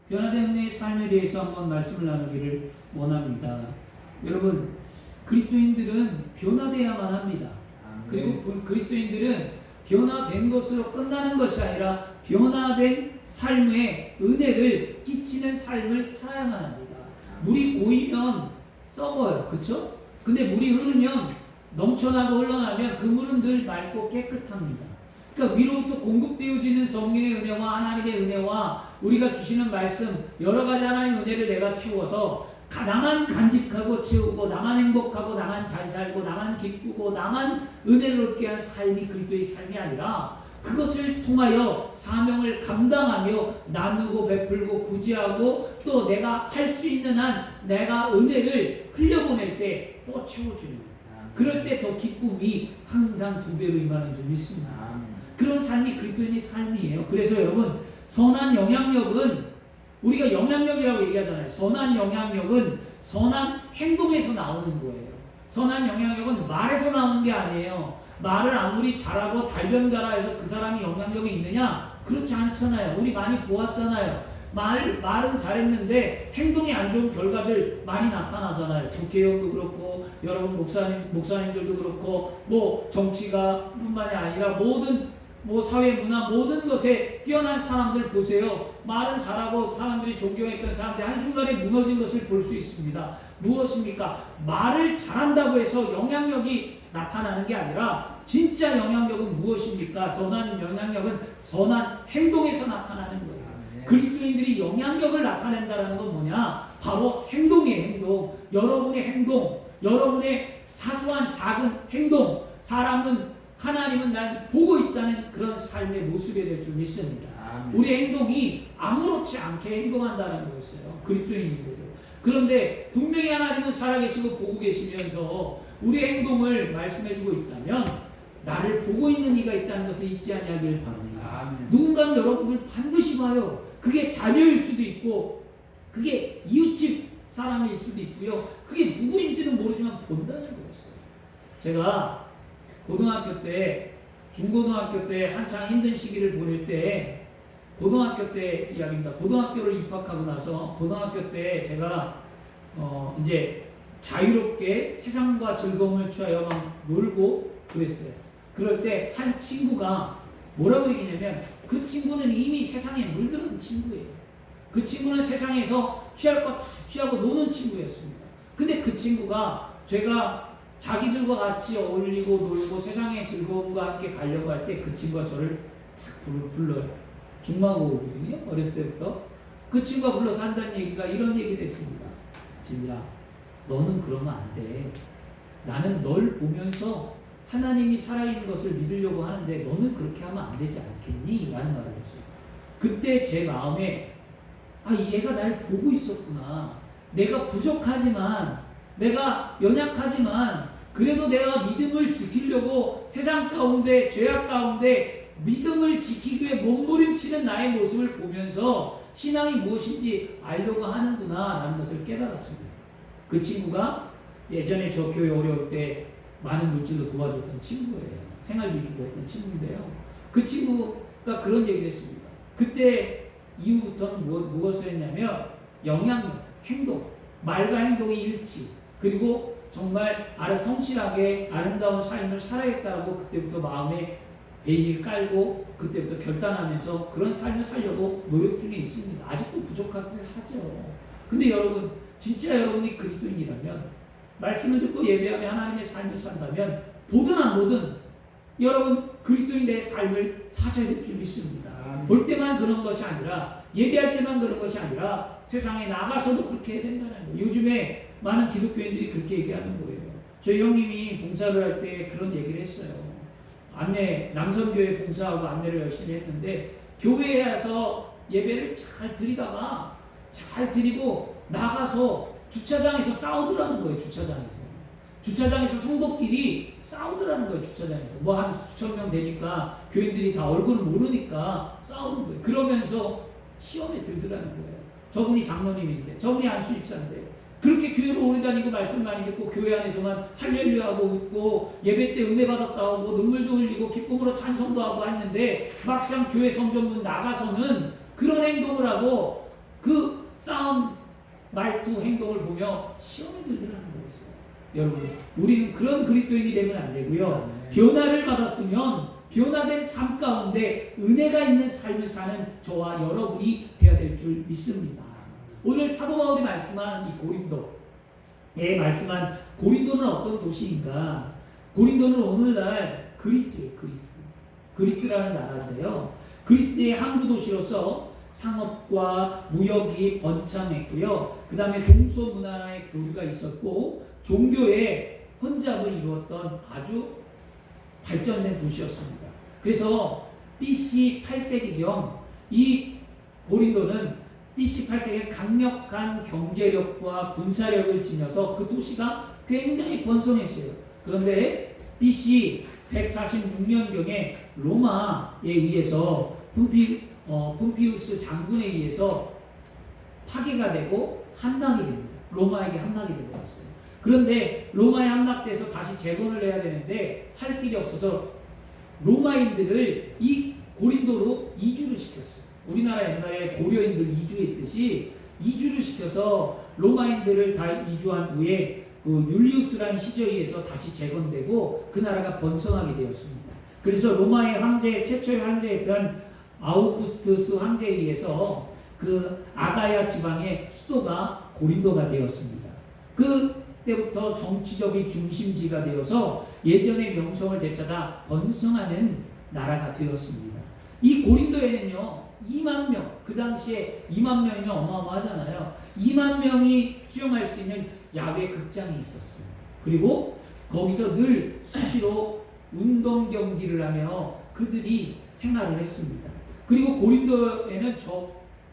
변화된 은혜의 삶에 대해서 한번 말씀을 나누기를 원합니다. 여러분, 그리스도인들은 변화되어야만 합니다. 그리고 그리스도인들은 변화된 것으로 끝나는 것이 아니라 변화된 삶의 은혜를 끼치는 삶을 살아야만 합니다. 물이 고이면 썩어요. 그쵸? 근데 물이 흐르면 넘쳐나고 흘러나면 그 물은 늘 맑고 깨끗합니다. 그러니까 위로부터 공급되어지는 성령의 은혜와 하나님의 은혜와 우리가 주시는 말씀, 여러 가지 하나님의 은혜를 내가 채워서 나만 간직하고 채우고 나만 행복하고 나만 잘 살고 나만 기쁘고 나만 은혜를 얻게 한 삶이 그리스도의 삶이 아니라 그것을 통하여 사명을 감당하며 나누고 베풀고 구제하고 또 내가 할 수 있는 한 내가 은혜를 흘려보낼 때 또 채워주는 거예요. 그럴 때 더 기쁨이 항상 2배로 임하는 줄 믿습니다. 그런 삶이 그리스도인의 삶이에요. 그래서 여러분, 선한 영향력은 우리가 영향력이라고 얘기하잖아요. 선한 영향력은 선한 행동에서 나오는 거예요. 선한 영향력은 말에서 나오는 게 아니에요. 말을 아무리 잘하고 달변가라 해서 그 사람이 영향력이 있느냐? 그렇지 않잖아요. 우리 많이 보았잖아요. 말은 잘했는데 행동이 안 좋은 결과들 많이 나타나잖아요. 국회의원도 그렇고 여러분 목사님들도 그렇고 뭐 정치가 뿐만이 아니라 모든 사회 문화 모든 것에 뛰어난 사람들 보세요. 말은 잘하고 사람들이 존경했던 사람들이 한순간에 무너진 것을 볼 수 있습니다. 무엇입니까? 말을 잘한다고 해서 영향력이 나타나는 게 아니라 진짜 영향력은 무엇입니까? 선한 영향력은 선한 행동에서 나타나는 거예요. 그리스도인들이 영향력을 나타낸다는 건 뭐냐? 바로 행동이에요. 행동. 여러분의 행동, 여러분의 사소한 작은 행동, 하나님은 날 보고 있다는 그런 삶의 모습이 될 줄 믿습니다. 우리 행동이 아무렇지 않게 행동한다는 거였어요. 그리스도인인데도. 그런데 분명히 하나님은 살아계시고 보고 계시면서 우리 행동을 말씀해주고 있다면 나를 보고 있는 이가 있다는 것을 잊지 아니하기를 바랍니다. 누군가는 여러분들 반드시 봐요. 그게 자녀일 수도 있고 그게 이웃집 사람일 수도 있고요. 그게 누구인지는 모르지만 본다는 거였어요. 제가 고등학교 때, 중고등학교 때 한창 힘든 시기를 보낼 때 고등학교 때 이야기입니다. 고등학교를 입학하고 나서 고등학교 때 제가 이제 자유롭게 세상과 즐거움을 취하여 막 놀고 그랬어요. 그럴 때 한 친구가 뭐라고 얘기냐면 그 친구는 이미 세상에 물들은 친구예요. 그 친구는 세상에서 취할 거 다 취하고 노는 친구였습니다. 근데 그 친구가 제가 자기들과 같이 어울리고 놀고 세상의 즐거움과 함께 가려고 할 때 그 친구가 저를 탁 불러요. 중마고거든요. 어렸을 때부터. 그 친구가 불러서 한다는 얘기가 이런 얘기를 했습니다. 진이라, 너는 그러면 안 돼. 나는 널 보면서 하나님이 살아있는 것을 믿으려고 하는데 너는 그렇게 하면 안 되지 않겠니? 라는 말을 했어요. 그때 제 마음에 얘가 날 보고 있었구나. 내가 부족하지만 내가 연약하지만 그래도 내가 믿음을 지키려고 세상 가운데 죄악 가운데 믿음을 지키기 위해 몸부림치는 나의 모습을 보면서 신앙이 무엇인지 알려고 하는구나 라는 것을 깨달았습니다. 그 친구가 예전에 저 교회 어려울 때 많은 물질로 도와줬던 친구예요. 생활비 주고 했던 친구인데요. 그 친구가 그런 얘기를 했습니다. 그때 이후부터는 무엇을 했냐면 영향력, 행동, 말과 행동의 일치, 그리고 정말 성실하게 아름다운 삶을 살아야겠다고 그때부터 마음에 베이직을 깔고 그때부터 결단하면서 그런 삶을 살려고 노력 중에 있습니다. 아직도 부족하지 하죠. 근데 여러분, 진짜 여러분이 그리스도인이라면 말씀을 듣고 예배하며 하나님의 삶을 산다면 보든 안 보든 여러분 그리스도인의 삶을 사셔야 될 줄 믿습니다. 볼 때만 그런 것이 아니라 예배할 때만 그런 것이 아니라 세상에 나가서도 그렇게 해야 된다는 거예요. 요즘에 많은 기독교인들이 그렇게 얘기하는 거예요. 저희 형님이 봉사를 할 때 그런 얘기를 했어요. 남성교회 봉사하고 안내를 열심히 했는데 교회에 와서 예배를 잘 드리다가 잘 드리고 나가서 주차장에서 싸우더라는 거예요. 주차장에서 성도끼리 싸우더라는 거예요. 주차장에서 뭐 한 수천 명 되니까 교인들이 다 얼굴을 모르니까 싸우는 거예요. 그러면서 시험에 들더라는 거예요. 저분이 장로님인데 저분이 안수집사인데 그렇게 교회로 오래 다니고 말씀 많이 듣고 교회 안에서만 할렐루야하고 웃고 예배 때 은혜 받았다 하고 눈물도 흘리고 기쁨으로 찬송도 하고 했는데 막상 교회 성전문 나가서는 그런 행동을 하고 그 싸움 말투 행동을 보며 시험에 들더라는 거였어요. 여러분, 우리는 그런 그리스도인이 되면 안 되고요. 변화를 받았으면 변화된 삶 가운데 은혜가 있는 삶을 사는 저와 여러분이 되어야 될 줄 믿습니다. 오늘 사도 바울이 말씀한 이 고린도에 말씀한 고린도는 어떤 도시인가? 고린도는 오늘날 그리스예요. 그리스라는 나라인데요. 그리스의 항구 도시로서 상업과 무역이 번창했고요. 그 다음에 동서 문화의 교류가 있었고 종교의 혼잡을 이루었던 아주 발전된 도시였습니다. 그래서 BC 8세기경 이 고린도는 BC 8세기에 강력한 경제력과 군사력을 지녀서 그 도시가 굉장히 번성했어요. 그런데 BC 146년경에 로마에 의해서 폼피우스 장군에 의해서 파괴가 되고 함락이 됩니다. 로마에게 함락이 되어버렸어요. 그런데 로마에 함락돼서 다시 재건을 해야 되는데 할 길이 없어서 로마인들을 이 고린도로 이주를 시켰어요. 우리나라 옛날에 고려인들 이주했듯이 이주를 시켜서 로마인들을 다 이주한 후에 그 율리우스라는 시저에 의해서 다시 재건되고 그 나라가 번성하게 되었습니다. 그래서 로마의 황제, 최초의 황제였던 아우구스투스 황제에 의해서 그 아가야 지방의 수도가 고린도가 되었습니다. 그때부터 정치적인 중심지가 되어서 예전의 명성을 되찾아 번성하는 나라가 되었습니다. 이 고린도에는요 2만 명, 그 당시에 2만 명이면 어마어마하잖아요. 2만 명이 수용할 수 있는 야외 극장이 있었어요. 그리고 거기서 늘 수시로 운동 경기를 하며 그들이 생활을 했습니다. 그리고 고린도에는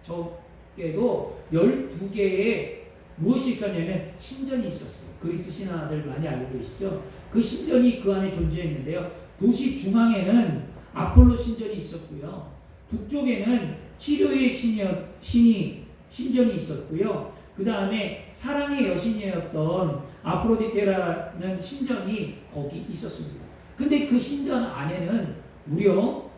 적게도 12개의 무엇이 있었냐면 신전이 있었어요. 그리스 신화들 많이 알고 계시죠? 그 신전이 그 안에 존재했는데요. 도시 중앙에는 아폴로 신전이 있었고요. 북쪽에는 치료의 신전이 있었고요. 그 다음에 사랑의 여신이었던 아프로디테라는 신전이 거기 있었습니다. 근데 그 신전 안에는 무려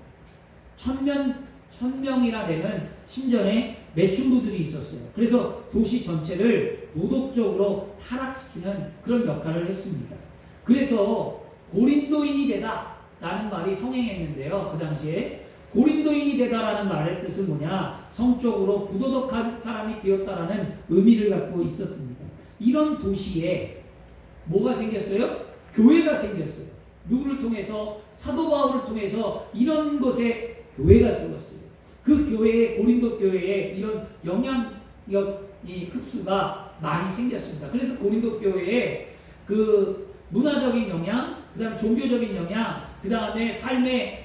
1000명이나 되는 신전의 매춘부들이 있었어요. 그래서 도시 전체를 도덕적으로 타락시키는 그런 역할을 했습니다. 그래서 고린도인이 되다 라는 말이 성행했는데요. 그 당시에 고린도인이 되다라는 말의 뜻은 뭐냐? 성적으로 부도덕한 사람이 되었다라는 의미를 갖고 있었습니다. 이런 도시에 뭐가 생겼어요? 교회가 생겼어요. 누구를 통해서? 사도 바울을 통해서 이런 곳에 교회가 세웠어요. 그 교회에, 고린도 교회에 이런 영향력이 흡수가 많이 생겼습니다. 그래서 고린도 교회에 그 문화적인 영향, 그 다음에 종교적인 영향, 그 다음에 삶의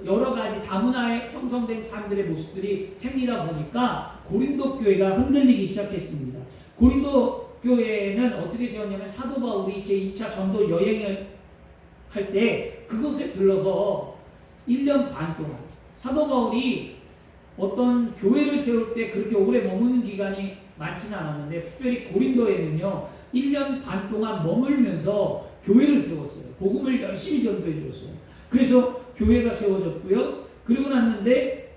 여러 가지 다문화에 형성된 사람들의 모습들이 생기다 보니까 고린도 교회가 흔들리기 시작했습니다. 고린도 교회는 어떻게 세웠냐면 사도 바울이 제2차 전도 여행을 할 때 그곳에 들러서 1년 반 동안 사도 바울이 어떤 교회를 세울 때 그렇게 오래 머무는 기간이 많지는 않았는데 특별히 고린도에는요 1년 반 동안 머물면서 교회를 세웠어요. 복음을 열심히 전도해 줬어요. 그래서 교회가 세워졌고요. 그리고 났는데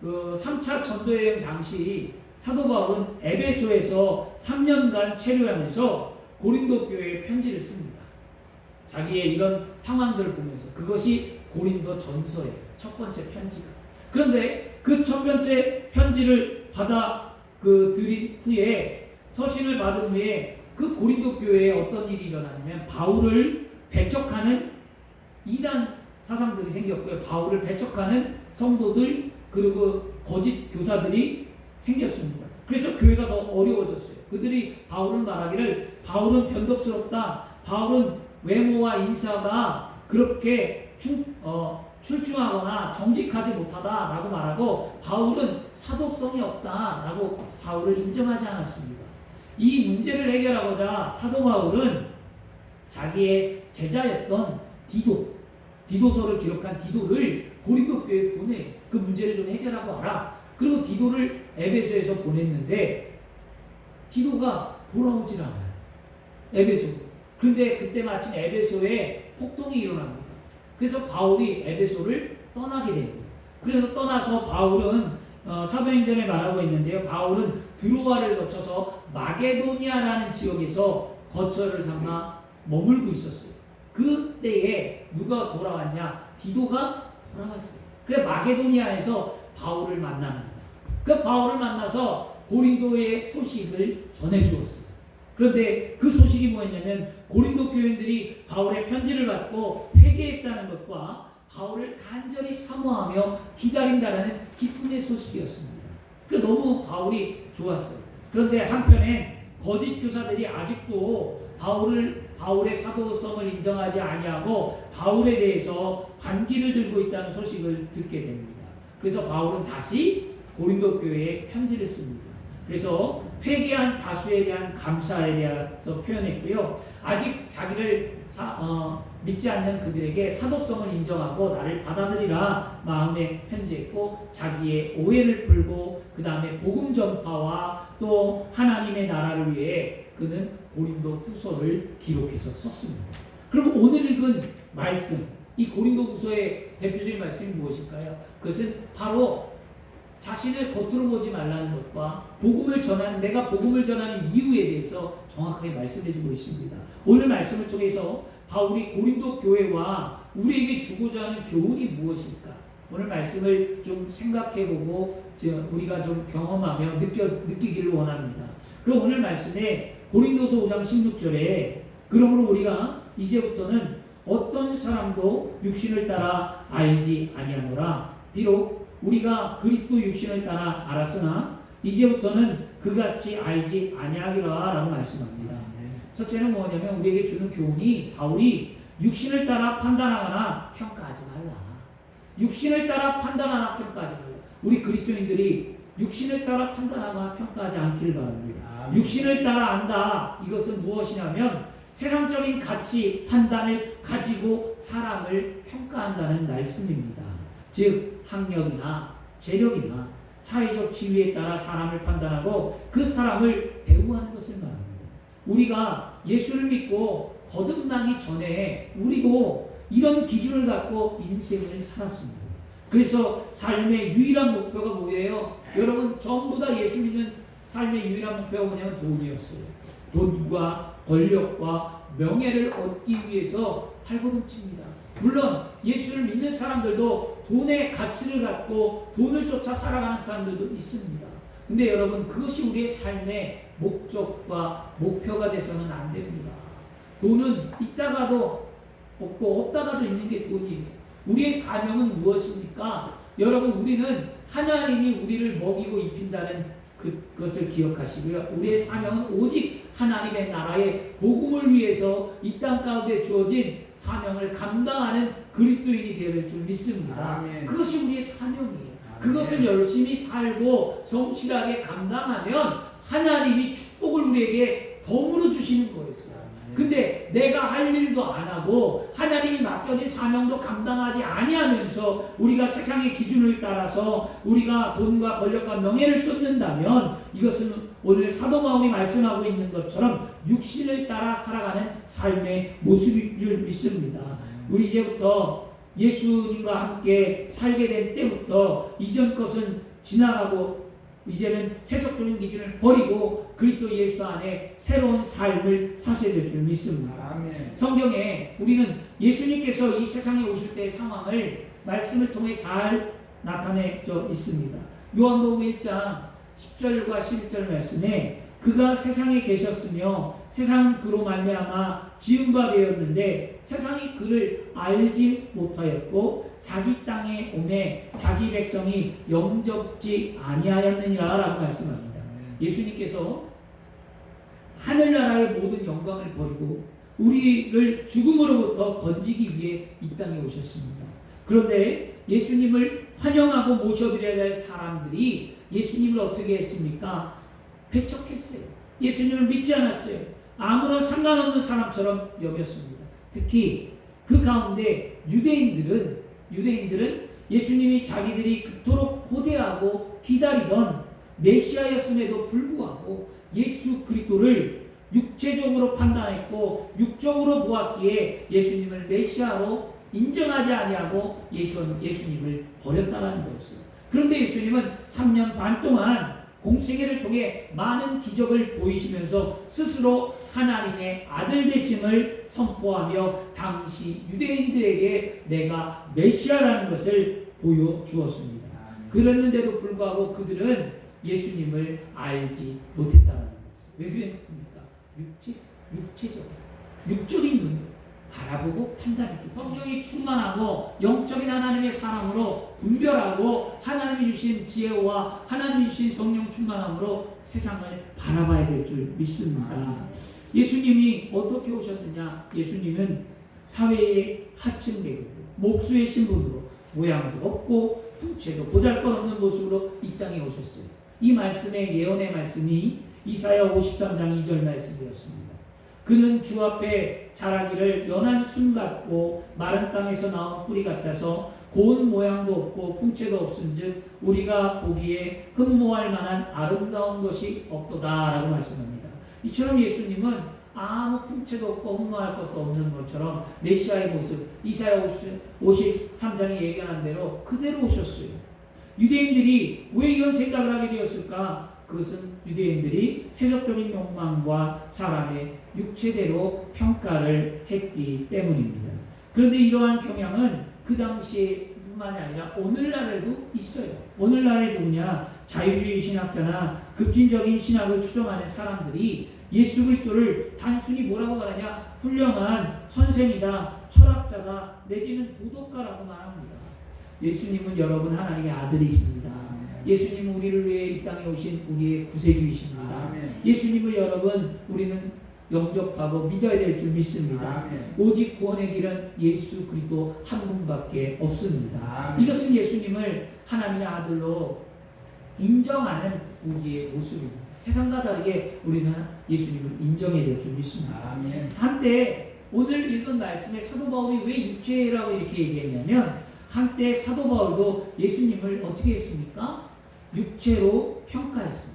3차 전도여행 당시 사도 바울은 에베소에서 3년간 체류하면서 고린도 교회에 편지를 씁니다. 자기의 이런 상황들을 보면서 그것이 고린도 전서예요. 첫 번째 편지가. 그런데 그 첫 번째 편지를 받아 드린 후에 서신을 받은 후에 그 고린도 교회에 어떤 일이 일어나냐면 바울을 배척하는 이단 사상들이 생겼고요. 바울을 배척하는 성도들 그리고 거짓 교사들이 생겼습니다. 그래서 교회가 더 어려워졌어요. 그들이 바울은 말하기를 바울은 변덕스럽다. 바울은 외모와 인사가 그렇게 출중하거나 정직하지 못하다라고 말하고 바울은 사도성이 없다라고 바울을 인정하지 않았습니다. 이 문제를 해결하고자 사도 바울은 자기의 제자였던 디도서를 기록한 디도를 고린도 교회에 보내 그 문제를 좀 해결하고 와라. 그리고 디도를 에베소에서 보냈는데 디도가 돌아오질 않아요. 에베소. 그런데 그때 마침 에베소에 폭동이 일어납니다. 그래서 바울이 에베소를 떠나게 됩니다. 그래서 떠나서 바울은 사도행전에 말하고 있는데요. 바울은 드로아를 거쳐서 마게도니아라는 지역에서 거처를 삼아 머물고 있었어요. 그때에 누가 돌아왔냐? 디도가 돌아왔어요. 그래 마게도니아에서 바울을 만납니다. 그 바울을 만나서 고린도의 소식을 전해주었어요. 그런데 그 소식이 뭐였냐면 고린도 교인들이 바울의 편지를 받고 회개했다는 것과 바울을 간절히 사모하며 기다린다는 기쁨의 소식이었습니다. 그래서 너무 바울이 좋았어요. 그런데 한편엔 거짓 교사들이 아직도 바울의 사도성을 인정하지 아니하고 바울에 대해서 반기를 들고 있다는 소식을 듣게 됩니다. 그래서 바울은 다시 고린도 교회에 편지를 씁니다. 그래서 회개한 다수에 대한 감사에 대해서 표현했고요. 아직 자기를 믿지 않는 그들에게 사도성을 인정하고 나를 받아들이라 마음에 편지했고 자기의 오해를 풀고 그 다음에 복음 전파와 또 하나님의 나라를 위해 그는 고린도 후서를 기록해서 썼습니다. 그럼 오늘 읽은 말씀, 이 고린도 후서의 대표적인 말씀이 무엇일까요? 그것은 바로 자신을 겉으로 보지 말라는 것과 내가 복음을 전하는 이유에 대해서 정확하게 말씀해주고 있습니다. 오늘 말씀을 통해서 바울이 고린도 교회와 우리에게 주고자 하는 교훈이 무엇일까? 오늘 말씀을 좀 생각해보고 우리가 좀 경험하며 느끼기를 원합니다. 그럼 오늘 말씀에 고린도서 5장 16절에 그러므로 우리가 이제부터는 어떤 사람도 육신을 따라 알지 아니하노라. 비록 우리가 그리스도 육신을 따라 알았으나 이제부터는 그같이 알지 아니하리라 라고 말씀합니다. 첫째는 뭐냐면 우리에게 주는 교훈이 바울이 육신을 따라 판단하거나 평가하지 말라. 육신을 따라 판단하거나 평가하지 말라. 우리 그리스도인들이 육신을 따라 판단하거나 평가하지 않기를 바랍니다. 육신을 따라 안다. 이것은 무엇이냐면 세상적인 가치, 판단을 가지고 사람을 평가한다는 말씀입니다. 즉 학력이나 재력이나 사회적 지위에 따라 사람을 판단하고 그 사람을 대우하는 것을 말합니다. 우리가 예수를 믿고 거듭나기 전에 우리도 이런 기준을 갖고 인생을 살았습니다. 그래서 삶의 유일한 목표가 뭐예요? 여러분 전부 다 예수 믿는 삶의 유일한 목표가 뭐냐면 돈이었어요. 돈과 권력과 명예를 얻기 위해서 팔고동칩니다. 물론 예수를 믿는 사람들도 돈의 가치를 갖고 돈을 쫓아 살아가는 사람들도 있습니다. 근데 여러분 그것이 우리의 삶의 목적과 목표가 돼서는 안 됩니다. 돈은 있다가도 없고 없다가도 있는 게 돈이에요. 우리의 사명은 무엇입니까? 여러분 우리는 하나님이 우리를 먹이고 입힌다는 그것을 기억하시고요. 우리의 사명은 오직 하나님의 나라의 복음을 위해서 이 땅 가운데 주어진 사명을 감당하는 그리스도인이 되어야 될 줄 믿습니다. 아멘. 그것이 우리의 사명이에요. 아멘. 그것을 열심히 살고 성실하게 감당하면 하나님이 축복을 우리에게 덤으로 주시는 거였어요. 근데 내가 할 일도 안 하고 하나님이 맡겨진 사명도 감당하지 아니하면서 우리가 세상의 기준을 따라서 우리가 돈과 권력과 명예를 쫓는다면 이것은 오늘 사도 바울이 말씀하고 있는 것처럼 육신을 따라 살아가는 삶의 모습인 줄 믿습니다. 우리 이제부터 예수님과 함께 살게 된 때부터 이전 것은 지나가고 이제는 세속적인 기준을 버리고 그리스도 예수 안에 새로운 삶을 사셔야 될 줄 믿습니다. 아멘. 성경에 우리는 예수님께서 이 세상에 오실 때의 상황을 말씀을 통해 잘 나타내져 있습니다. 요한복음 1장 10절과 11절 말씀에 그가 세상에 계셨으며 세상은 그로 말미암아 지은 바 되었는데 세상이 그를 알지 못하였고 자기 땅에 오매 자기 백성이 영접지 아니하였느니라 라고 말씀합니다. 예수님께서 하늘나라의 모든 영광을 버리고 우리를 죽음으로부터 건지기 위해 이 땅에 오셨습니다. 그런데 예수님을 환영하고 모셔드려야 될 사람들이 예수님을 어떻게 했습니까? 배척했어요. 예수님을 믿지 않았어요. 아무런 상관없는 사람처럼 여겼습니다. 특히 그 가운데 유대인들은 예수님이 자기들이 그토록 고대하고 기다리던 메시아였음에도 불구하고 예수 그리스도를 육체적으로 판단했고 육적으로 보았기에 예수님을 메시아로 인정하지 아니하고 예수님을 버렸다는 거였어요. 그런데 예수님은 3년 반 동안 공생애를 통해 많은 기적을 보이시면서 스스로 하나님의 아들 되심을 선포하며 당시 유대인들에게 내가 메시아라는 것을 보여주었습니다. 그랬는데도 불구하고 그들은 예수님을 알지 못했다는 것이죠. 왜 그랬습니까? 육적인 눈으로 바라보고 판단했기 때문에 성령이 충만하고 영적인 하나님의 사랑으로 분별하고 하나님이 주신 지혜와 하나님이 주신 성령 충만함으로 세상을 바라봐야 될 줄 믿습니다. 예수님이 어떻게 오셨느냐? 예수님은 사회의 하층계급으로 목수의 신분으로 모양도 없고 풍채도 보잘것없는 모습으로 이 땅에 오셨어요. 이 말씀의 예언의 말씀이 이사야 53장 2절 말씀이었습니다. 그는 주 앞에 자라기를 연한 순 같고 마른 땅에서 나온 뿌리 같아서 고운 모양도 없고 풍채도 없은즉 우리가 보기에 흠모할 만한 아름다운 것이 없도다라고 말씀합니다. 이처럼 예수님은 아무 풍채도 없고 흠모할 것도 없는 것처럼 메시아의 모습, 이사야 53장에 얘기한 대로 그대로 오셨어요. 유대인들이 왜 이런 생각을 하게 되었을까? 그것은 유대인들이 세속적인 욕망과 사람의 육체대로 평가를 했기 때문입니다. 그런데 이러한 경향은 그 당시에 뿐만이 아니라 오늘날에도 있어요. 오늘날에 누구냐? 자유주의 신학자나 급진적인 신학을 추종하는 사람들이 예수 그리스도를 단순히 뭐라고 말하냐? 훌륭한 선생이다, 철학자다, 내지는 도덕가라고 말합니다. 예수님은 여러분 하나님의 아들이십니다. 예수님은 우리를 위해 이 땅에 오신 우리의 구세주이십니다. 예수님을 여러분 우리는 영접하고 믿어야 될 줄 믿습니다. 오직 구원의 길은 예수 그리스도 한 분밖에 없습니다. 이것은 예수님을 하나님의 아들로 인정하는 우리의 모습입니다. 세상과 다르게 우리는 예수님을 인정해야 될 줄 믿습니다. 한때 오늘 읽은 말씀에 사도 바울이 왜 육체라고 이렇게 얘기했냐면 한때 사도 바울도 예수님을 어떻게 했습니까? 육체로 평가했습니다.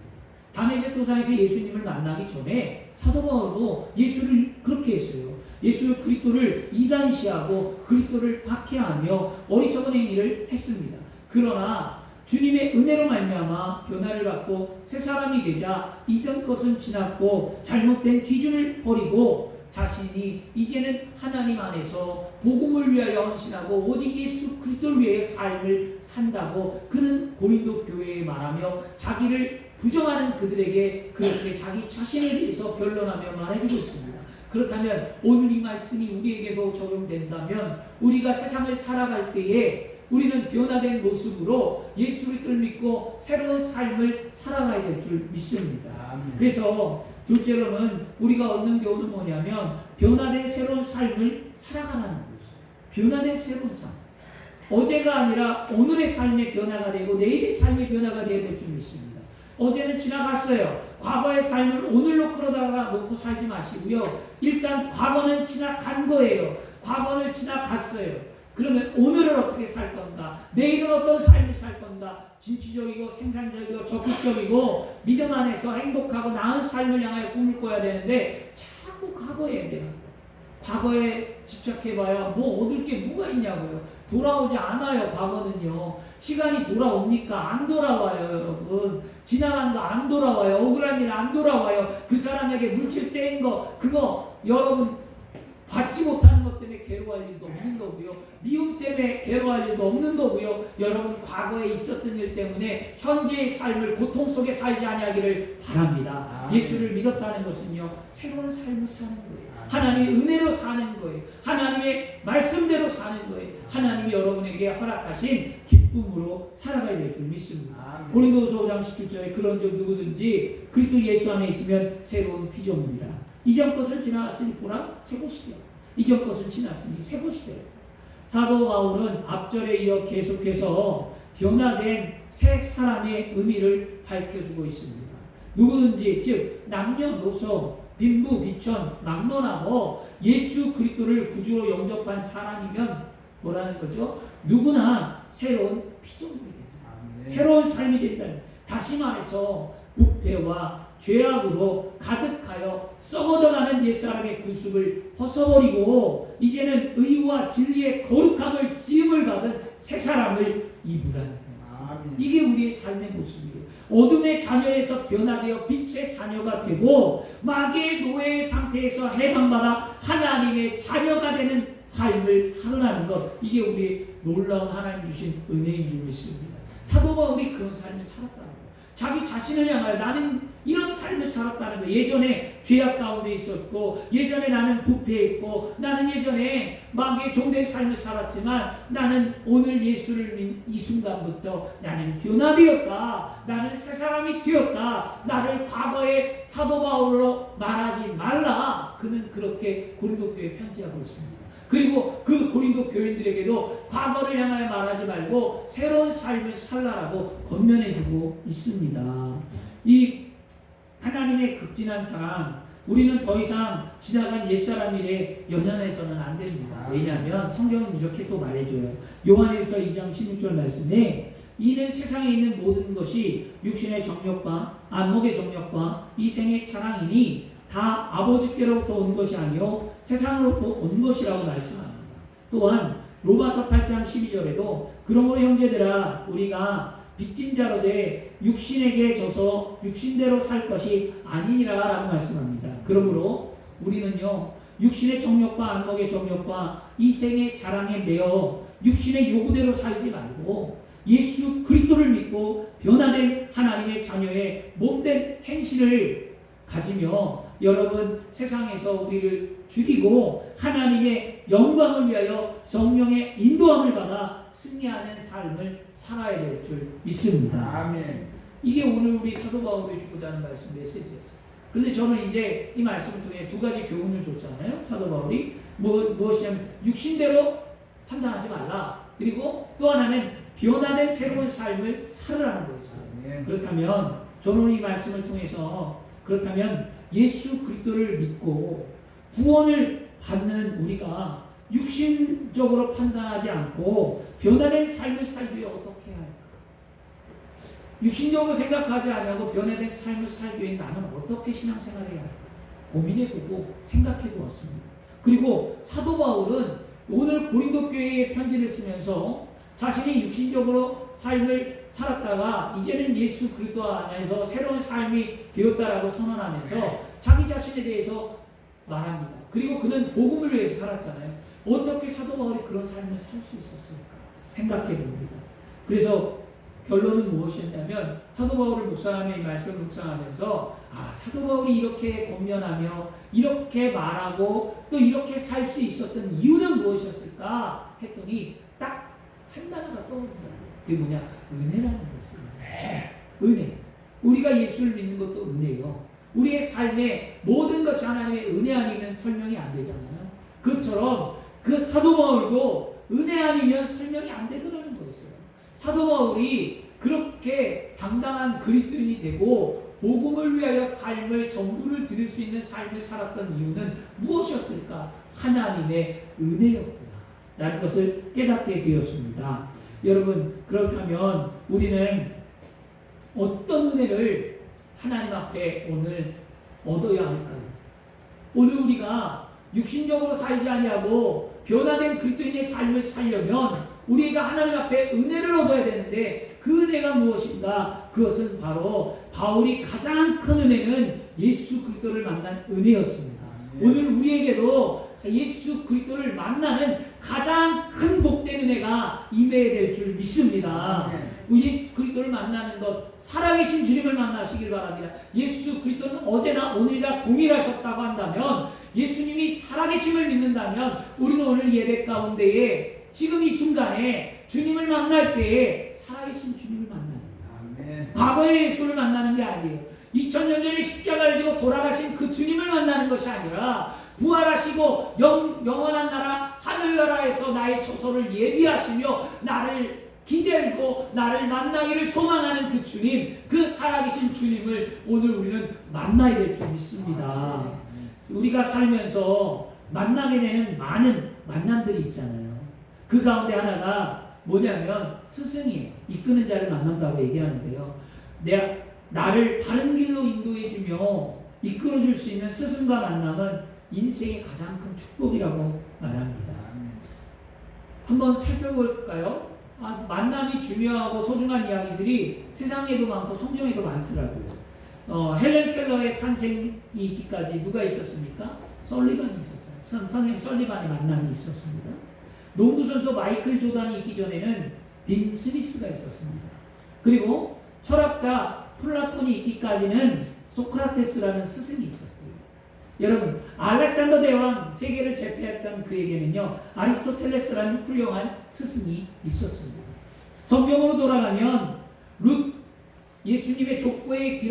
다메섹 도상에서 예수님을 만나기 전에 사도 바울도 예수를 그렇게 했어요. 예수를 그리스도를 이단시하고 그리스도를 박해하며 어리석은 행위를 했습니다. 그러나 주님의 은혜로 말미암아 변화를 받고 새 사람이 되자 이전 것은 지났고 잘못된 기준을 버리고 자신이 이제는 하나님 안에서 복음을 위하여 헌신하고 오직 예수 그리스도를 위해 삶을 산다고 그는 고린도 교회에 말하며 자기를 부정하는 그들에게 그렇게 자기 자신에 대해서 변론하며 말해주고 있습니다. 그렇다면 오늘 이 말씀이 우리에게도 적용된다면 우리가 세상을 살아갈 때에 우리는 변화된 모습으로 예수 그리스도를 믿고 새로운 삶을 살아가야 될 줄 믿습니다. 그래서 둘째로는 우리가 얻는 교훈은 뭐냐면 변화된 새로운 삶을 살아가는 거죠. 변화된 새로운 삶. 어제가 아니라 오늘의 삶의 변화가 되고 내일의 삶의 변화가 되어야 될 줄 믿습니다. 어제는 지나갔어요. 과거의 삶을 오늘로 끌어다가 놓고 살지 마시고요. 일단 과거는 지나간 거예요. 과거는 지나갔어요. 그러면 오늘은 어떻게 살 건가? 내일은 어떤 삶을 살 건가? 진취적이고 생산적이고 적극적이고 믿음 안에서 행복하고 나은 삶을 향하여 꿈을 꿔야 되는데 자꾸 과거에 대한 과거에 집착해봐야 뭐 얻을 게 뭐가 있냐고요. 돌아오지 않아요. 과거는요. 시간이 돌아옵니까? 안 돌아와요. 여러분. 지나간 거 안 돌아와요. 억울한 일 안 돌아와요. 그 사람에게 물질 떼인 거 그거 여러분 받지 못하는 것 때문에 괴로워할 일도 없는 거고요. 미움 때문에 괴로워할 일도 없는 거고요. 여러분 과거에 있었던 일 때문에 현재의 삶을 고통 속에 살지 아니하기를 바랍니다. 예수를 믿었다는 것은요. 새로운 삶을 사는 거예요. 하나님의 은혜로 사는 거예요. 하나님의 말씀대로 사는 거예요. 하나님이 여러분에게 허락하신 기쁨으로 살아가야 될 줄 믿습니다. 고린도후서 5장 17절에 그런즉 누구든지 그리스도 예수 안에 있으면 새로운 피조물이라. 이전 것을 지나갔으니 보라 새 것이 되었다. 이전 것은 지났으니 새 것이 되었다. 사도 바울은 앞절에 이어 계속해서 변화된 새 사람의 의미를 밝혀주고 있습니다. 누구든지 즉 남녀노소 빈부 비천 막론하고 예수 그리스도를 구주로 영접한 사람이면 뭐라는 거죠? 누구나 새로운 피조물이 됩니다. 새로운 삶이 된다. 다시 말해서 부패와 죄악으로 가득하여 썩어져가는 옛사람의 구습을 벗어버리고 이제는 의와 진리의 거룩함을 지음을 받은 새 사람을 입으라는 거예요. 이게 우리의 삶의 모습이에요. 어둠의 자녀에서 변화되어 빛의 자녀가 되고 마귀의 노예의 상태에서 해방받아 하나님의 자녀가 되는 삶을 살아가는 것, 이게 우리의 놀라운 하나님 주신 은혜인 줄 믿습니다. 사도 바울이 그런 삶을 살았다는 거예요. 자기 자신을 향하여 나는 이런 삶을 살았다는 거예요. 예전에 죄악 가운데 있었고, 예전에 나는 부패했고, 나는 예전에 마귀의 종된 삶을 살았지만 나는 오늘 예수를 믿는 이 순간부터 나는 변화되었다. 나는 새 사람이 되었다. 나를 과거의 사도 바울로 말하지 말라. 그는 그렇게 고린도 교회에 편지하고 있습니다. 그리고 그 고린도 교인들에게도 과거를 향하여 말하지 말고 새로운 삶을 살라라고 권면해주고 있습니다. 이 하나님의 극진한 사랑, 우리는 더 이상 지나간 옛사람 일에 연연해서는 안 됩니다. 왜냐하면 성경은 이렇게 또 말해줘요. 요한에서 2장 16절 말씀에 이는 세상에 있는 모든 것이 육신의 정욕과 안목의 정욕과 이 생의 자랑이니 다 아버지께로부터 온 것이 아니요 세상으로부터 온 것이라고 말씀합니다. 또한 로마서 8장 12절에도 그러므로 형제들아 우리가 빚진 자로 돼 육신에게 져서 육신대로 살 것이 아니니라 라고 말씀합니다. 그러므로 우리는요 육신의 정욕과 안목의 정욕과 이 생의 자랑에 매어 육신의 요구대로 살지 말고 예수 그리스도를 믿고 변화된 하나님의 자녀의 몸된 행실을 가지며 여러분 세상에서 우리를 죽이고 하나님의 영광을 위하여 성령의 인도함을 받아 승리하는 삶을 살아야 될 줄 믿습니다. 아멘. 이게 오늘 우리 사도 바울이 주고자 하는 말씀 메시지였어요. 그런데 저는 이제 이 말씀을 통해 두 가지 교훈을 줬잖아요. 사도 바울이 무엇이냐면 육신대로 판단하지 말라. 그리고 또 하나는 변화된 새로운 삶을 살으라는 거였어요. 그렇다면 저는 이 말씀을 통해서 그렇다면 예수 그리스도를 믿고 구원을 받는 우리가 육신적으로 판단하지 않고 변화된 삶을 살기 위해 어떻게 해야 할까? 육신적으로 생각하지 않고 변화된 삶을 살기 위해 나는 어떻게 신앙생활을 해야 할까? 고민해보고 생각해보았습니다. 그리고 사도 바울은 오늘 고린도 교회에 편지를 쓰면서 자신이 육신적으로 삶을 살았다가 이제는 예수 그리스도 안에서 새로운 삶이 되었다라고 선언하면서 자기 자신에 대해서 말합니다. 그리고 그는 복음을 위해서 살았잖아요. 어떻게 사도 바울이 그런 삶을 살 수 있었을까 생각해 봅니다. 그래서 결론은 무엇이었냐면 사도 바울을 묵상하며 이 말씀을 묵상하면서 사도 바울이 이렇게 권면하며 이렇게 말하고 또 이렇게 살 수 있었던 이유는 무엇이었을까 했더니 딱 한 단어가 떠오르더라고요. 그게 뭐냐? 은혜라는 것이에요. 은혜. 우리가 예수를 믿는 것도 은혜요. 우리의 삶에 모든 것이 하나님의 은혜 아니면 설명이 안 되잖아요. 그것처럼 그 사도 바울도 은혜 아니면 설명이 안 되더라는 거였어요. 사도 바울이 그렇게 당당한 그리스도인이 되고 복음을 위하여 삶을 전부를 드릴 수 있는 삶을 살았던 이유는 무엇이었을까? 하나님의 은혜였구나 라는 것을 깨닫게 되었습니다. 여러분 그렇다면 우리는 어떤 은혜를 하나님 앞에 오늘 얻어야 할까요? 오늘 우리가 육신적으로 살지 아니하고 변화된 그리스도인의 삶을 살려면 우리가 하나님 앞에 은혜를 얻어야 되는데 그 은혜가 무엇인가? 그것은 바로 바울이 가장 큰 은혜는 예수 그리스도를 만난 은혜였습니다. 오늘 우리에게도 예수 그리스도를 만나는 가장 큰 복된 은혜가 임해야 될 줄 믿습니다. 예수 그리스도를 만나는 것, 살아계신 주님을 만나시길 바랍니다. 예수 그리스도는 어제나 오늘이나 동일하셨다고 한다면, 예수님이 살아계심을 믿는다면 우리는 오늘 예배 가운데에 지금 이 순간에 주님을 만날 때에 살아계신 주님을 만나는 거예요. 과거의 예수를 만나는 게 아니에요. 2000년 전에 십자가를 지고 돌아가신 그 주님을 만나는 것이 아니라 부활하시고 영원한 나라 하늘나라에서 나의 처소를 예비하시며 나를 기다리고 나를 만나기를 소망하는 그 주님, 그 살아계신 주님을 오늘 우리는 만나야 될 줄 믿습니다. 우리가 살면서 만나게 되는 많은 만남들이 있잖아요. 그 가운데 하나가 뭐냐면 스승이에요. 이끄는 자를 만난다고 얘기하는데요. 나를 바른 길로 인도해주며 이끌어줄 수 있는 스승과 만남은 인생의 가장 큰 축복이라고 말합니다. 한번 살펴볼까요? 만남이 중요하고 소중한 이야기들이 세상에도 많고 성경에도 많더라고요. 헬렌 켈러의 탄생이 있기까지 누가 있었습니까? 설리반이 있었잖아요. 선생님 설리반의 만남이 있었습니다. 농구선수 마이클 조단이 있기 전에는 딘 스미스가 있었습니다. 그리고 철학자 플라톤이 있기까지는 소크라테스라는 스승이 있었어요. 여러분, 알렉산더 대왕 세계를 제패했던 그에게는요, 아리스토텔레스라는 훌륭한 스승이 있었습니다. 성경으로 돌아가면 룻, 예수님의 족보에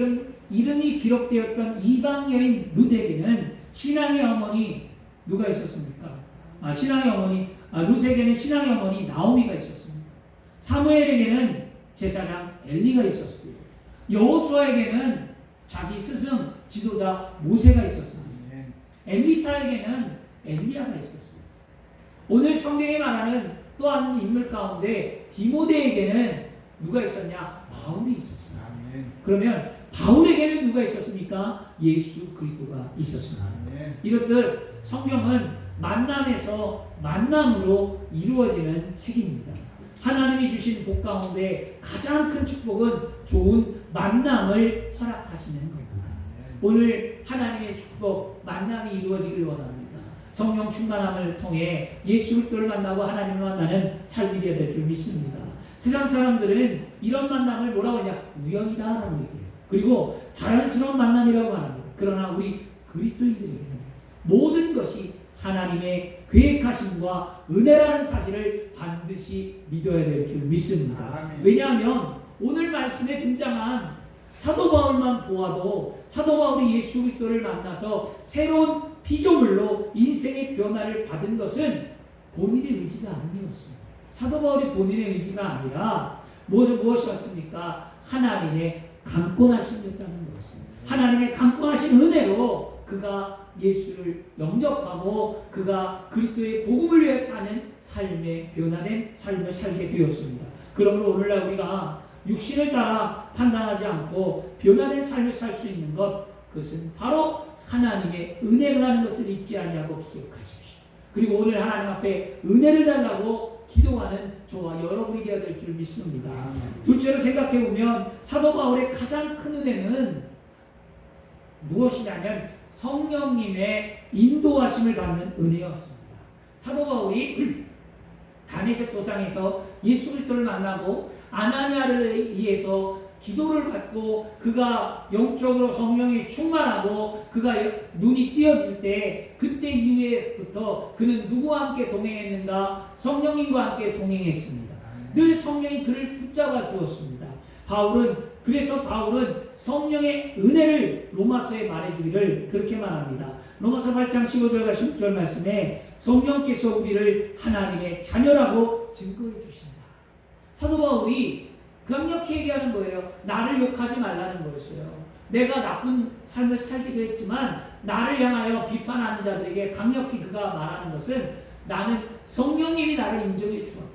이름이 기록되었던 이방 여인 룻에게는 신앙의 어머니 누가 있었습니까? 신앙의 어머니, 룻에게는 신앙의 어머니 나오미가 있었습니다. 사무엘에게는 제사장 엘리가 있었고요. 여호수아에게는 자기 스승 지도자 모세가 있었습니다. 엘리사에게는 엘리야가 있었어요. 오늘 성경이 말하는 또 한 인물 가운데 디모데에게는 누가 있었냐? 바울이 있었어요. 그러면 바울에게는 누가 있었습니까? 예수 그리스도가 있었습니다. 이렇듯 성경은 만남에서 만남으로 이루어지는 책입니다. 하나님이 주신 복 가운데 가장 큰 축복은 좋은 만남을 허락하시는 겁니다. 오늘 하나님의 축복, 만남이 이루어지길 원합니다. 성령 충만함을 통해 예수 그리스도를 만나고 하나님을 만나는 삶이 되어야 될 줄 믿습니다. 세상 사람들은 이런 만남을 뭐라고 하냐? 우연이다라고 얘기해요. 그리고 자연스러운 만남이라고 말합니다. 그러나 우리 그리스도인들에게는 모든 것이 하나님의 계획하심과 은혜라는 사실을 반드시 믿어야 될 줄 믿습니다. 왜냐하면 오늘 말씀에 등장한 사도 바울만 보아도 사도 바울이 예수 그리스도를 만나서 새로운 피조물로 인생의 변화를 받은 것은 본인의 의지가 아니었어요. 사도 바울이 본인의 의지가 아니라 무엇이었습니까? 하나님의 강권하심이었다는 것입니다. 하나님의 강권하신 은혜로 그가 예수를 영접하고 그가 그리스도의 복음을 위해 사는 삶의 변화된 삶을 살게 되었습니다. 그러므로 오늘날 우리가 육신을 따라 판단하지 않고 변화된 삶을 살 수 있는 것, 그것은 바로 하나님의 은혜라는 것을 잊지 아니하고 기억하십시오. 그리고 오늘 하나님 앞에 은혜를 달라고 기도하는 저와 여러분이 되어야 될 줄 믿습니다. 둘째로 생각해 보면 사도 바울의 가장 큰 은혜는 무엇이냐면 성령님의 인도하심을 받는 은혜였습니다. 사도 바울이 다메섹 도상에서 예수 그리스도를 만나고 아나니아를 위해서 기도를 받고 그가 영적으로 성령이 충만하고 그가 눈이 띄어질 때 그때 이후에부터 그는 누구와 함께 동행했는가? 성령님과 함께 동행했습니다. 늘 성령이 그를 붙잡아 주었습니다. 그래서 바울은 성령의 은혜를 로마서에 말해주기를 그렇게 말합니다. 로마서 8장 15절과 16절 말씀에 성령께서 우리를 하나님의 자녀라고 증거해 주신다. 사도 바울이 강력히 얘기하는 거예요. 나를 욕하지 말라는 거였어요. 내가 나쁜 삶을 살기도 했지만 나를 향하여 비판하는 자들에게 강력히 그가 말하는 것은 나는 성령님이 나를 인정해 주었다.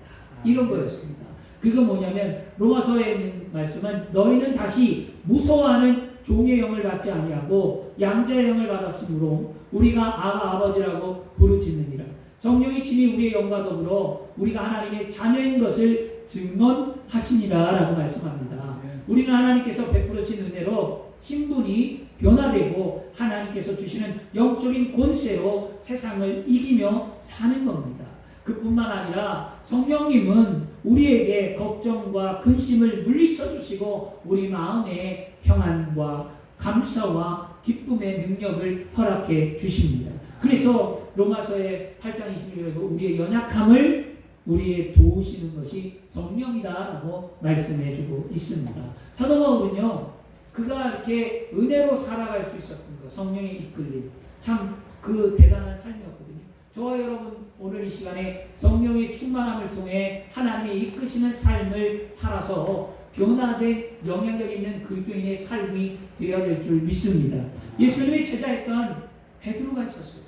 이런 거였습니다. 그게 뭐냐면 로마서에 있는 말씀은 너희는 다시 무서워하는 종의 영을 받지 아니하고 양자의 영을 받았으므로 우리가 아버지라고 부르짖느니라. 성령이 친히 우리의 영과 더불어 우리가 하나님의 자녀인 것을 증언하시니라 라고 말씀합니다. 우리는 하나님께서 베풀으신 은혜로 신분이 변화되고 하나님께서 주시는 영적인 권세로 세상을 이기며 사는 겁니다. 그뿐만 아니라 성령님은 우리에게 걱정과 근심을 물리쳐 주시고 우리 마음에 평안과 감사와 기쁨의 능력을 허락해 주십니다. 그래서 로마서의 8장 26절에도 우리의 연약함을 우리의 도우시는 것이 성령이다라고 말씀해 주고 있습니다. 사도 바울은요, 그가 이렇게 은혜로 살아갈 수 있었던 것, 성령의 이끌림, 참 그 대단한 삶이었거든요. 저와 여러분 오늘 이 시간에 성령의 충만함을 통해 하나님의 이끄시는 삶을 살아서 변화된 영향력 있는 그리스도인의 삶이 되어야 될 줄 믿습니다. 예수님의 제자였던 베드로가 있었어요.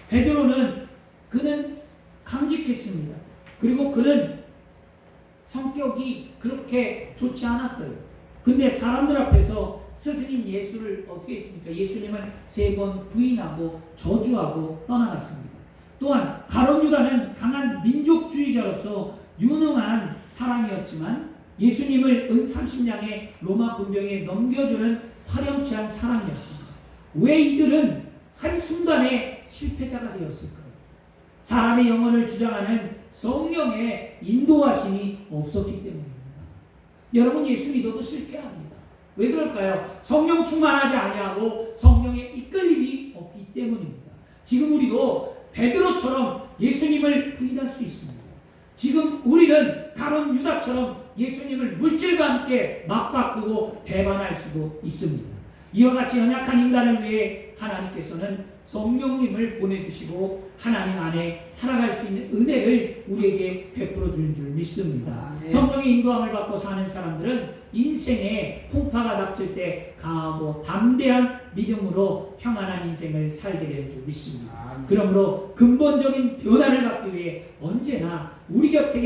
베드로는 그는 강직했습니다. 그리고 그는 성격이 그렇게 좋지 않았어요. 근데 사람들 앞에서 스승인 예수를 어떻게 했습니까? 예수님을 3번 부인하고 저주하고 떠나갔습니다. 또한 가룟 유다는 강한 민족주의자로서 유능한 사랑이었지만 예수님을 은 30냥의 로마 군병에 넘겨주는 파렴치한 사랑이었습니다. 왜 이들은 한순간에 실패자가 되었을까요? 사람의 영혼을 주장하는 성령의 인도하심이 없었기 때문입니다. 여러분, 예수 믿어도 실패합니다. 왜 그럴까요? 성령 충만하지 아니하고 성령의 이끌림이 없기 때문입니다. 지금 우리도 베드로처럼 예수님을 부인할 수 있습니다. 지금 우리는 가룟 유다처럼 예수님을 물질과 함께 맞바꾸고 배반할 수도 있습니다. 이와 같이 연약한 인간을 위해 하나님께서는 성령님을 보내주시고 하나님 안에 살아갈 수 있는 은혜를 우리에게 베풀어 주는 줄 믿습니다. 성령의 인도함을 받고 사는 사람들은 인생에 풍파가 닥칠 때 강하고 담대한 믿음으로 평안한 인생을 살게 되는 줄 믿습니다. 그러므로 근본적인 변화를 받기 위해 언제나 우리 곁에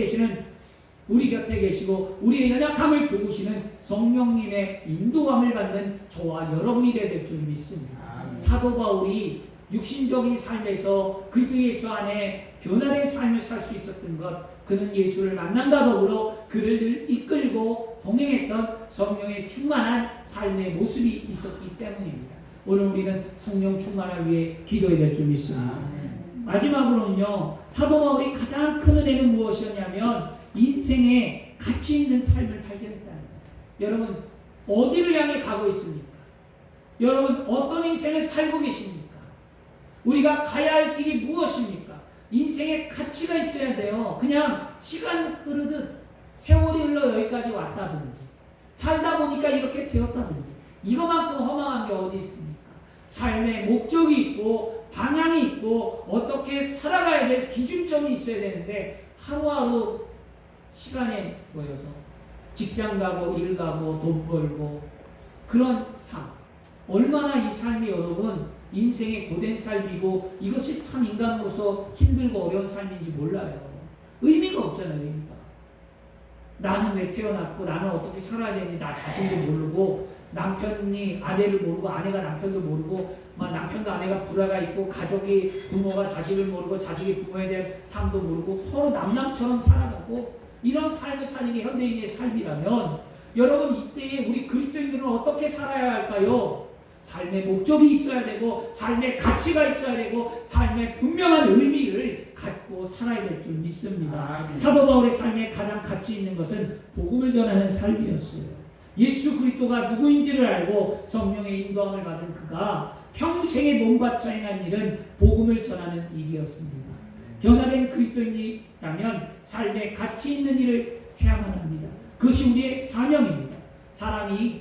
계시고 우리의 연약함을 도우시는 성령님의 인도함을 받는 저와 여러분이 되어야 될 줄 믿습니다. 사도 바울이 육신적인 삶에서 그리스도 예수 안에 변화된 삶을 살 수 있었던 것, 그는 예수를 만남과 더불어 그를 늘 이끌고 동행했던 성령의 충만한 삶의 모습이 있었기 때문입니다. 오늘 우리는 성령 충만을 위해 기도해야 될 줄 믿습니다. 마지막으로는요, 사도 바울이 가장 큰 은혜는 무엇이었냐면 인생에 가치 있는 삶을 발견했다는 거예요. 여러분, 어디를 향해 가고 있습니까? 여러분, 어떤 인생을 살고 계십니까? 우리가 가야 할 길이 무엇입니까? 인생에 가치가 있어야 돼요. 그냥 시간 흐르듯 세월이 흘러 여기까지 왔다든지 살다 보니까 이렇게 되었다든지 이거만큼 허망한 게 어디 있습니까? 삶의 목적이 있고 방향이 있고 어떻게 살아가야 될 기준점이 있어야 되는데 하루하루 시간에 모여서 직장 가고 일 가고 돈 벌고 그런 삶, 얼마나 이 삶이 여러분 인생의 고된 삶이고 이것이 참 인간으로서 힘들고 어려운 삶인지 몰라요. 의미가 없잖아요. 의미가. 나는 왜 태어났고 나는 어떻게 살아야 되는지 나 자신도 모르고 남편이 아내를 모르고 아내가 남편도 모르고 남편과 아내가 불화가 있고 가족이 부모가 자식을 모르고 자식이 부모에 대한 삶도 모르고 서로 남남처럼 살아가고 이런 삶을 사는 게 현대인의 삶이라면 여러분 이때에 우리 그리스도인들은 어떻게 살아야 할까요? 삶의 목적이 있어야 되고 삶의 가치가 있어야 되고 삶의 분명한 의미를 갖고 살아야 될 줄 믿습니다. 사도 바울의 삶에 가장 가치 있는 것은 복음을 전하는 삶이었어요. 예수 그리스도가 누구인지를 알고 성령의 인도함을 받은 그가 평생에 몸바쳐 행한 일은 복음을 전하는 일이었습니다. 변화된 그리스도인이라면 삶에 가치 있는 일을 해야만 합니다. 그것이 우리의 사명입니다. 사람이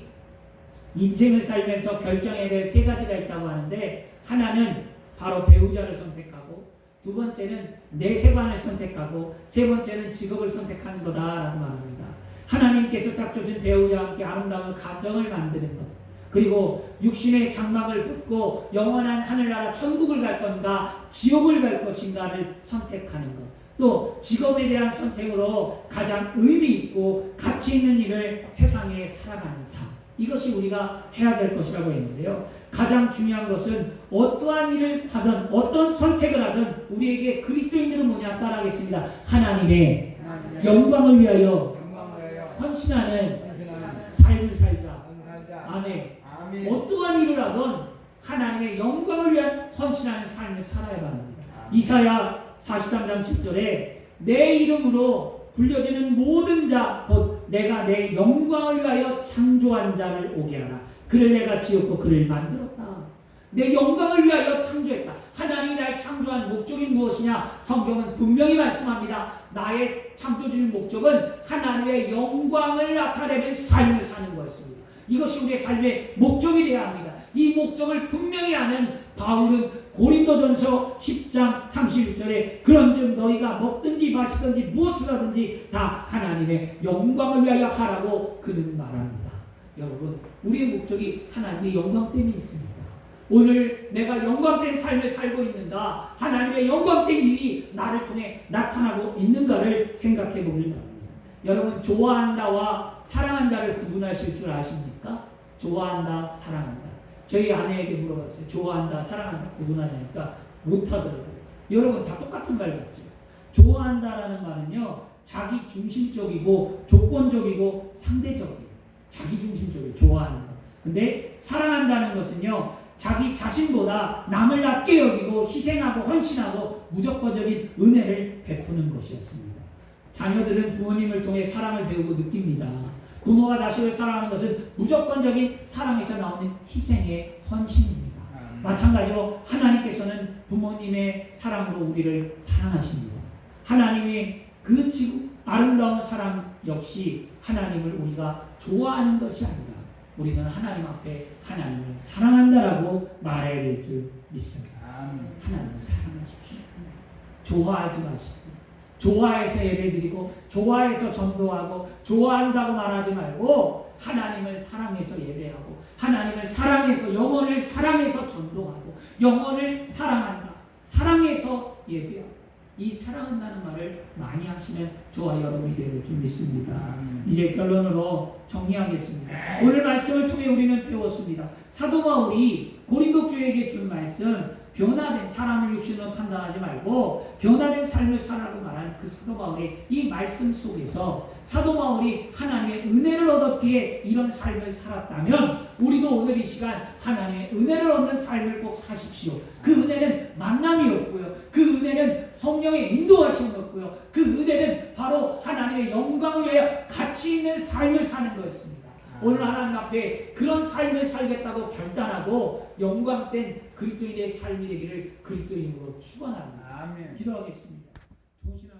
인생을 살면서 결정해야 될 세 가지가 있다고 하는데 하나는 바로 배우자를 선택하고 두 번째는 내세관을 선택하고 세 번째는 직업을 선택하는 거다라고 말합니다. 하나님께서 작조준 배우자와 함께 아름다운 가정을 만드는 것, 그리고 육신의 장막을 벗고 영원한 하늘나라 천국을 갈 건가 지옥을 갈 것인가를 선택하는 것, 또 직업에 대한 선택으로 가장 의미 있고 가치 있는 일을 세상에 살아가는 삶, 이것이 우리가 해야 될 것이라고 했는데요. 가장 중요한 것은 어떠한 일을 하든 어떤 선택을 하든 우리에게 그리스도인들은 뭐냐 따라하겠습니다. 하나님의 영광을 위하여 헌신하는 삶을 살자. 아멘. 어떠한 일을 하든 하나님의 영광을 위한 헌신하는 삶을 살아야 합니다. 이사야 43장 7절에 내 이름으로 불려지는 모든 자 곧 내가 내 영광을 위하여 창조한 자를 오게 하라. 그를 내가 지었고 그를 만들었다. 내 영광을 위하여 창조했다. 하나님이 날 창조한 목적이 무엇이냐? 성경은 분명히 말씀합니다. 나의 창조주의 목적은 하나님의 영광을 나타내는 삶을 사는 것입니다. 이것이 우리의 삶의 목적이 되어야 합니다. 이 목적을 분명히 아는 바울은 고린도전서 10장 31절에 그런즉 너희가 먹든지 마시든지 무엇을 하든지 다 하나님의 영광을 위하여 하라고 그는 말합니다. 여러분, 우리의 목적이 하나님의 영광 때문에 있습니다. 오늘 내가 영광된 삶을 살고 있는가, 하나님의 영광된 일이 나를 통해 나타나고 있는가를 생각해 보길 바랍니다. 여러분, 좋아한다와 사랑한다를 구분하실 줄 아십니까? 좋아한다, 사랑한다. 저희 아내에게 물어봤어요. 좋아한다, 사랑한다 구분하냐니까 못하더라고요. 여러분 다 똑같은 말 같죠? 좋아한다라는 말은요, 자기 중심적이고 조건적이고 상대적이에요. 자기 중심적이에요. 좋아하는 거. 근데 사랑한다는 것은요, 자기 자신보다 남을 낮게 여기고 희생하고 헌신하고 무조건적인 은혜를 베푸는 것이었습니다. 자녀들은 부모님을 통해 사랑을 배우고 느낍니다. 부모가 자식을 사랑하는 것은 무조건적인 사랑에서 나오는 희생의 헌신입니다. 마찬가지로 하나님께서는 부모님의 사랑으로 우리를 사랑하십니다. 하나님의 그 아름다운 사랑 역시 하나님을 우리가 좋아하는 것이 아니라 우리는 하나님 앞에 하나님을 사랑한다라고 말해야 될 줄 믿습니다. 하나님을 사랑하십시오. 좋아하지 마시고, 좋아해서 예배드리고 좋아해서 전도하고 좋아한다고 말하지 말고 하나님을 사랑해서 예배하고 하나님을 사랑해서 영혼을 사랑해서 전도하고 영혼을 사랑한다. 사랑해서 예배하고 이 사랑한다는 말을 많이 하시는 저와 여러분이 될 줄 믿습니다. 이제 결론으로 정리하겠습니다. 오늘 말씀을 통해 우리는 배웠습니다. 사도 바울이 고린도 교회에게 준 말씀, 변화된 사람을 육신으로 판단하지 말고 변화된 삶을 살아라고 말하는 그 사도 바울의 이 말씀 속에서 사도 바울이 하나님의 은혜를 얻었기에 이런 삶을 살았다면 우리도 오늘 이 시간 하나님의 은혜를 얻는 삶을 꼭 사십시오. 그 은혜는 만남이었고요. 그 은혜는 성령의 인도하심이었고요. 그 은혜는 바로 하나님의 영광을 위하여 가치 있는 삶을 사는 거였습니다. 오늘 하나님 앞에 그런 삶을 살겠다고 결단하고 영광된 그리스도인의 삶이 되기를 그리스도인으로 축원합니다. 기도하겠습니다. 좋은 시간